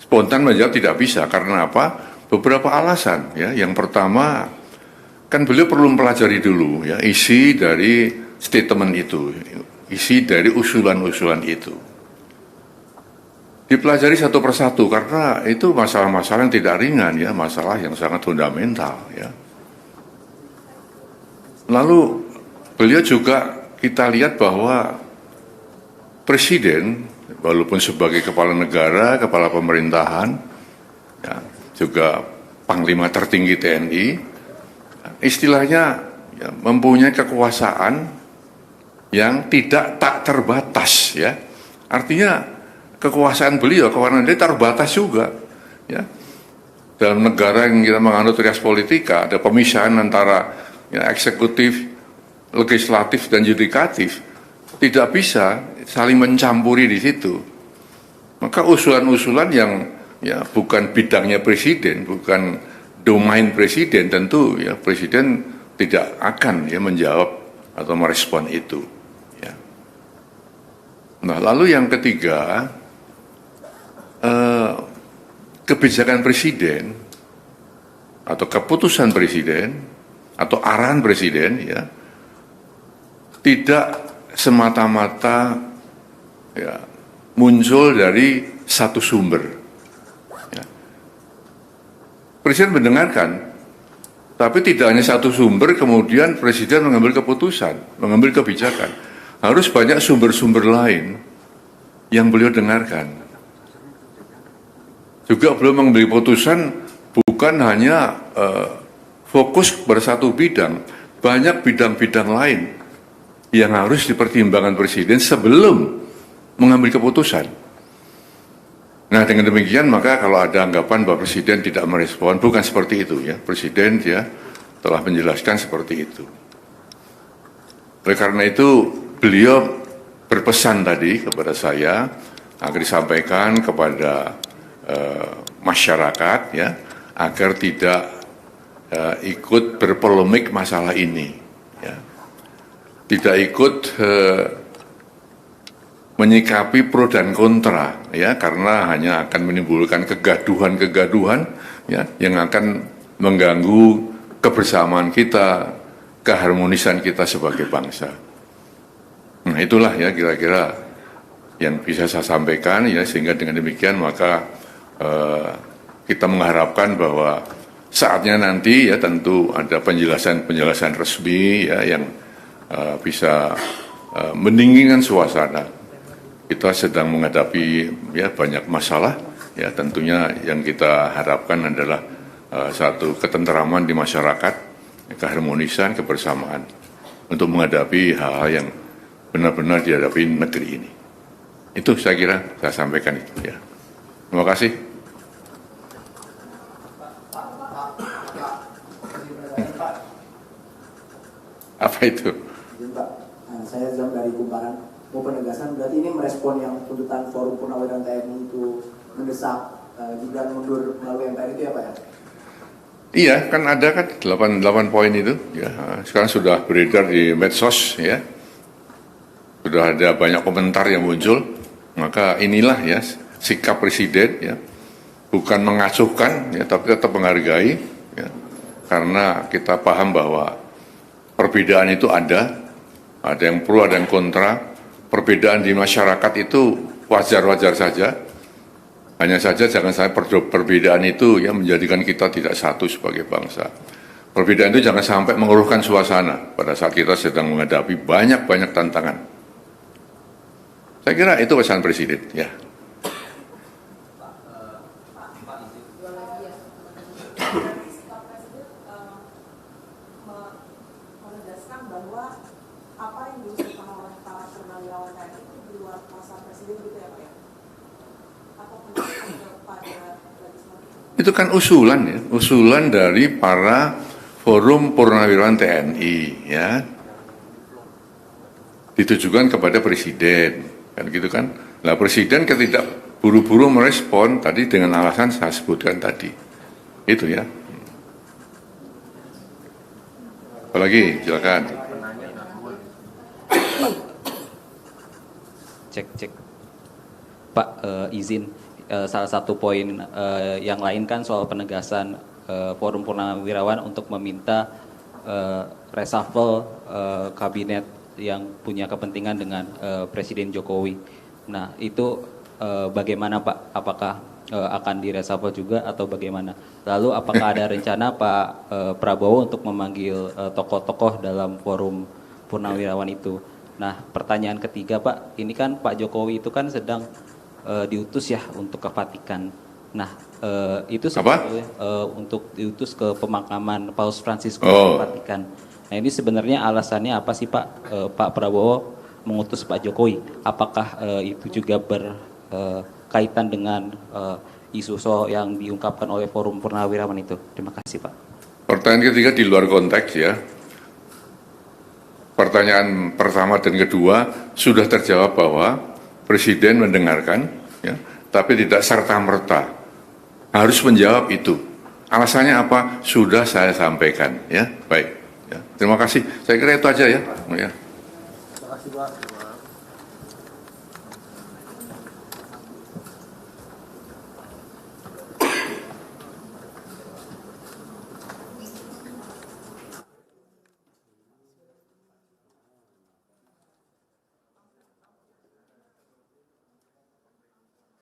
spontan menjawab tidak bisa. Karena apa? Beberapa alasan. Ya. Yang pertama, kan beliau perlu mempelajari dulu ya isi dari statement itu, isi dari usulan-usulan itu. Dipelajari satu persatu karena itu masalah-masalah yang tidak ringan ya, masalah yang sangat fundamental ya. Lalu beliau juga kita lihat bahwa presiden walaupun sebagai kepala negara, kepala pemerintahan, ya, juga panglima tertinggi TNI, istilahnya ya, mempunyai kekuasaan yang tidak tak terbatas ya. Artinya kekuasaan beliau, kewenangan dia terbatas juga ya. Dalam negara yang kita menganut res politika, ada pemisahan antara ya, eksekutif, legislatif dan yudikatif. Tidak bisa saling mencampuri di situ. Maka usulan-usulan yang ya bukan bidangnya presiden, bukan domain presiden, tentu ya presiden tidak akan ya menjawab atau merespon itu. Ya. Nah, lalu yang ketiga, kebijakan presiden atau keputusan presiden atau arahan presiden ya tidak semata-mata ya, muncul dari satu sumber. Ya. Presiden mendengarkan, tapi tidak hanya satu sumber kemudian presiden mengambil keputusan, mengambil kebijakan. Harus banyak sumber-sumber lain yang beliau dengarkan. Juga beliau mengambil keputusan bukan hanya fokus pada satu bidang, banyak bidang-bidang lain yang harus dipertimbangkan presiden sebelum mengambil keputusan. Nah, dengan demikian maka kalau ada anggapan bahwa presiden tidak merespon, bukan seperti itu ya. Presiden ya telah menjelaskan seperti itu. Oleh karena itu beliau berpesan tadi kepada saya agar disampaikan kepada masyarakat ya agar tidak ikut berpolemik masalah ini ya. Tidak ikut menyikapi pro dan kontra ya, karena hanya akan menimbulkan kegaduhan-kegaduhan ya yang akan mengganggu kebersamaan kita, keharmonisan kita sebagai bangsa. Nah, itulah ya kira-kira yang bisa saya sampaikan ya, sehingga dengan demikian maka kita mengharapkan bahwa saatnya nanti ya tentu ada penjelasan-penjelasan resmi ya yang bisa mendinginkan suasana. Kita sedang menghadapi ya banyak masalah ya, tentunya yang kita harapkan adalah satu ketenteraman di masyarakat, keharmonisan, kebersamaan untuk menghadapi hal-hal yang benar-benar dihadapi negeri ini. Itu saya kira saya sampaikan itu ya. Terima kasih. Apa itu? Pak, saya Zam dari Kumparan. Mau penegasan, berarti ini merespon yang tuntutan Forum Purnawiran TNI itu mendesak Gibran mundur melalui MPR itu ya Pak ya? Iya, kan ada kan 8 poin itu. Ya, sekarang sudah beredar di medsos ya. Sudah ada banyak komentar yang muncul. Maka inilah ya sikap presiden ya. Bukan mengacuhkan ya, tapi tetap menghargai ya. Karena kita paham bahwa perbedaan itu ada yang pro, ada yang kontra. Perbedaan di masyarakat itu wajar-wajar saja. Hanya saja jangan sampai perbedaan itu ya menjadikan kita tidak satu sebagai bangsa. Perbedaan itu jangan sampai mengeruhkan suasana pada saat kita sedang menghadapi banyak-banyak tantangan. Saya kira itu pesan presiden ya. Itu kan usulan ya, usulan dari para Forum Purnawirawan TNI ya, ditujukan kepada presiden kan gitu kan. Nah, presiden ketika buru-buru merespon tadi dengan alasan saya sebutkan tadi itu ya. Apalagi silakan. Cek Pak, izin salah satu poin yang lain kan soal penegasan Forum Purnawirawan untuk meminta reshuffle kabinet yang punya kepentingan dengan Presiden Jokowi. Nah, itu bagaimana Pak? Apakah akan direshuffle juga atau bagaimana? Lalu apakah ada rencana Pak Prabowo untuk memanggil tokoh-tokoh dalam Forum Purnawirawan itu? Nah, pertanyaan ketiga Pak, ini kan Pak Jokowi itu kan sedang diutus ya untuk ke Vatikan. Nah, itu sebetulnya untuk diutus ke pemakaman Paus Fransiskus ke Vatikan. Nah, ini sebenarnya alasannya apa sih Pak? Pak Prabowo mengutus Pak Jokowi. Apakah itu juga berkaitan dengan isu soal yang diungkapkan oleh Forum Purnawirawan itu? Terima kasih Pak. Pertanyaan ketiga di luar konteks ya. Pertanyaan pertama dan kedua sudah terjawab bahwa Presiden mendengarkan, ya, tapi tidak serta-merta harus menjawab itu. Alasannya apa? Sudah saya sampaikan, ya. Baik. Ya. Terima kasih. Saya kira itu aja ya. Terima kasih Pak.